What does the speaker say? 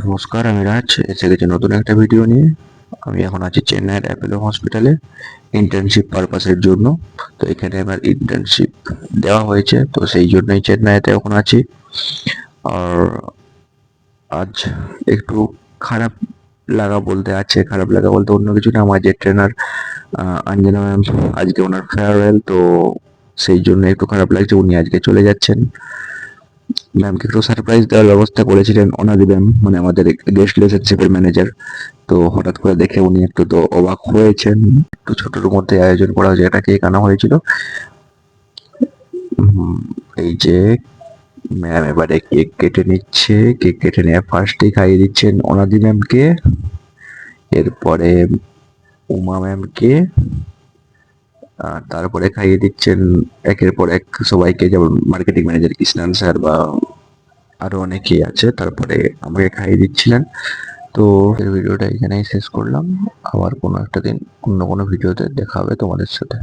নমস্কার, আমি রাজ এসে গেছি নতুন একটা ভিডিও নিয়ে। আমি এখন আছি চেন্নাইয়ের অ্যাপোলো হসপিটালে ইন্টার্নশিপ পারপাসের জন্য। তো এখানে আমার ইন্টার্নশিপ দেওয়া হয়েছে, তো সেই জন্যই চেন্নাইতে এখন আছি। আর আজ একটু খারাপ খারাপ লাগা বলতে অন্য কিছু না। আমার যে ট্রেনার অঞ্জনা ম্যাম, আজকে ওনার ফেয়ারওয়েল, তো সেই জন্য একটু খারাপ লাগছে। উনি আজকে চলে যাচ্ছেন। ম্যামকে একটু সারপ্রাইজ দেওয়ার ব্যবস্থা করেছিলেন অনাদি ম্যাম, মানে আমাদের গেস্ট রিলেশনশিপের ম্যানেজার। তো হঠাৎ করে দেখে উনি একটু তো অবাক হয়েছেন। একটু ছোটর মধ্যে আয়োজন করা হয়েছে, একটা কেক আনা হয়েছিল। এই যে ম্যাম এবারে কেক কেটে নিচ্ছে। কেক কেটে নিয়ে ফার্স্টেই খাইয়ে দিচ্ছেন অনাদি ম্যামকে, এরপরে উমা ম্যামকে, আর তারপরে খাইয়ে দিচ্ছেন একের পর এক সবাইকে, যেমন মার্কেটিং ম্যানেজার কৃষ্ণান স্যার বা আরো অনেকেই আছে। তারপরে আমাকে খাইয়ে দিচ্ছিলেন। তো এই ভিডিওটা এখানেই শেষ করলাম। আবার কোনো একটা দিন অন্য কোনো ভিডিওতে দেখা হবে তোমাদের সাথে।